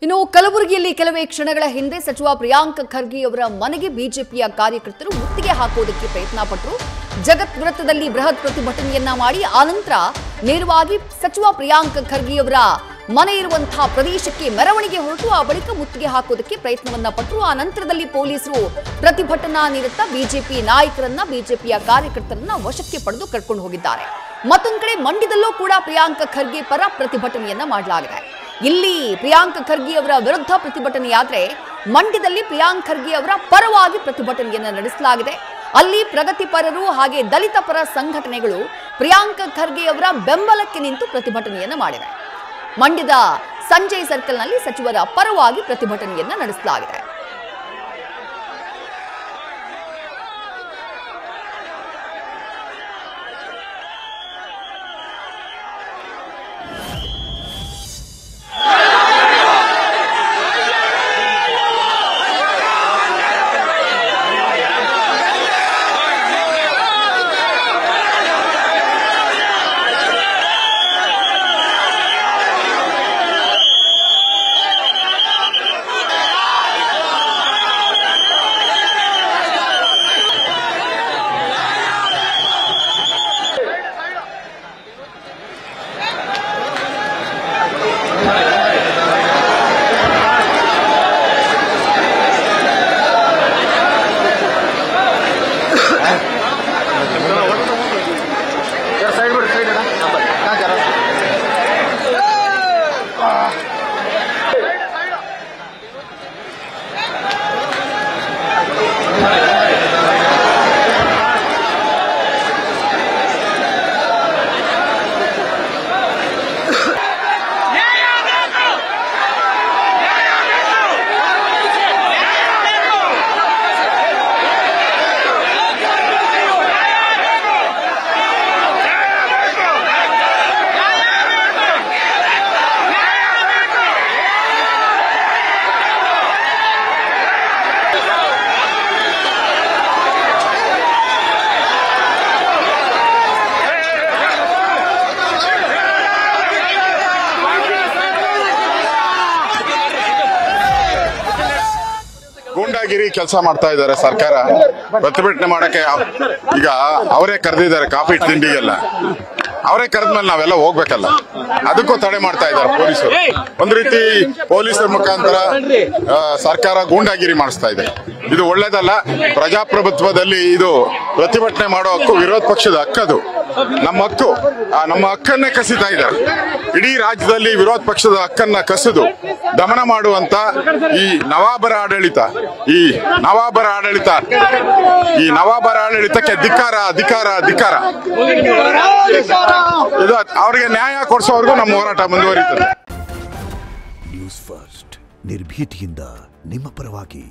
ಇನ್ನು ಕಲಬುರಗಿಯಲ್ಲಿ ಕೆಲವೇ ಕ್ಷಣಗಳ ಹಿಂದೆ ಸಚಿವ ಪ್ರಿಯಾಂಕ್ ಖರ್ಗೆ ಅವರ ಮನೆಗೆ ಬಿಜೆಪಿಯ ಕಾರ್ಯಕರ್ತರು ಮುತ್ತಿಗೆ ಹಾಕುವುದಕ್ಕೆ ಪ್ರಯತ್ನ ಪಟ್ಟರು. ಜಗತ್ ವೃತ್ತದಲ್ಲಿ ಬೃಹತ್ ಪ್ರತಿಭಟನೆಯನ್ನ ಮಾಡಿ ಆನಂತರ ನೇರವಾಗಿ ಸಚಿವ ಪ್ರಿಯಾಂಕ್ ಖರ್ಗೆ ಅವರ ಮನೆ ಇರುವಂತಹ ಪ್ರದೇಶಕ್ಕೆ ಮೆರವಣಿಗೆ ಹೊರಟು ಆ ಬಳಿಕ ಮುತ್ತಿಗೆ ಹಾಕುವುದಕ್ಕೆ ಪ್ರಯತ್ನವನ್ನ ಪಟ್ಟರು. ಆ ನಂತರದಲ್ಲಿ ಪೊಲೀಸರು ಪ್ರತಿಭಟನಾ ನಿರತ ಬಿಜೆಪಿ ನಾಯಕರನ್ನ ಬಿಜೆಪಿಯ ಕಾರ್ಯಕರ್ತರನ್ನ ವಶಕ್ಕೆ ಪಡೆದು ಕರ್ಕೊಂಡು ಹೋಗಿದ್ದಾರೆ. ಮತ್ತೊಂದು ಕಡೆ ಮಂಡ್ಯದಲ್ಲೂ ಕೂಡ ಪ್ರಿಯಾಂಕ್ ಖರ್ಗೆ ಪರ ಪ್ರತಿಭಟನೆಯನ್ನ ಮಾಡಲಾಗಿದೆ. ಇಲ್ಲಿ ಪ್ರಿಯಾಂಕ್ ಖರ್ಗೆ ಅವರ ವಿರುದ್ಧ ಪ್ರತಿಭಟನೆಯಾದ್ರೆ ಮಂಡ್ಯದಲ್ಲಿ ಪ್ರಿಯಾಂಕ್ ಖರ್ಗೆ ಅವರ ಪರವಾಗಿ ಪ್ರತಿಭಟನೆಯನ್ನ ನಡೆಸಲಾಗಿದೆ. ಅಲ್ಲಿ ಪ್ರಗತಿಪರರು ಹಾಗೆ ದಲಿತ ಪರ ಸಂಘಟನೆಗಳು ಪ್ರಿಯಾಂಕ್ ಖರ್ಗೆ ಅವರ ಬೆಂಬಲಕ್ಕೆ ನಿಂತು ಪ್ರತಿಭಟನೆಯನ್ನ ಮಾಡಿವೆ. ಮಂಡ್ಯದ ಸಂಜಯ್ ಸರ್ಕಲ್ನಲ್ಲಿ ಸಚಿವರ ಪರವಾಗಿ ಪ್ರತಿಭಟನೆಯನ್ನ ನಡೆಸಲಾಗಿದೆ. ಗೂಂಡಾಗಿರಿ ಕೆಲಸ ಮಾಡ್ತಾ ಇದ್ದಾರೆ. ಸರ್ಕಾರ ಪ್ರತಿಭಟನೆ ಮಾಡಕ್ಕೆ ಈಗ ಅವರೇ ಕರೆದಿದ್ದಾರೆ. ಕಾಫಿ ತಿಂಡಿಗೆಲ್ಲ ಅವರೇ ಕರೆದ್ಮೇಲೆ ನಾವೆಲ್ಲ ಹೋಗ್ಬೇಕಲ್ಲ, ಅದಕ್ಕೂ ತಡೆ ಮಾಡ್ತಾ ಇದ್ದಾರೆ ಪೊಲೀಸರು. ಒಂದ್ ರೀತಿ ಪೊಲೀಸರ ಮುಖಾಂತರ ಸರ್ಕಾರ ಗೂಂಡಾಗಿರಿ ಮಾಡಿಸ್ತಾ ಇದೆ. ಇದು ಒಳ್ಳೇದಲ್ಲ. ಪ್ರಜಾಪ್ರಭುತ್ವದಲ್ಲಿ ಇದು ಪ್ರತಿಭಟನೆ ಮಾಡೋ ಹಕ್ಕು ವಿರೋಧ ಪಕ್ಷದ ಹಕ್ಕದು. ನಮ್ಮ ಹಕ್ಕು, ನಮ್ಮ ಹಕ್ಕನ್ನೇ ಕಸಿತಾ ಇದ್ದಾರೆ. ಇಡೀ ರಾಜ್ಯದಲ್ಲಿ ವಿರೋಧ ಪಕ್ಷದ ಹಕ್ಕನ್ನ ಕಸಿದು ದಮನ ಮಾಡುವಂತ ಈ ನವಾಬರ ಆಡಳಿತಕ್ಕೆ ಧಿಕ್ಕಾರ. ಇದು ಅವರಿಗೆ ನ್ಯಾಯ ಕೊಡಿಸೋವರೆಗೂ ನಮ್ಮ ಹೋರಾಟ ಮುಂದುವರಿಯುತ್ತದೆ. ನ್ಯೂಸ್ ಫಸ್ಟ್, ನಿರ್ಭೀತಿಯಿಂದ ನಿಮ್ಮ ಪರವಾಗಿ.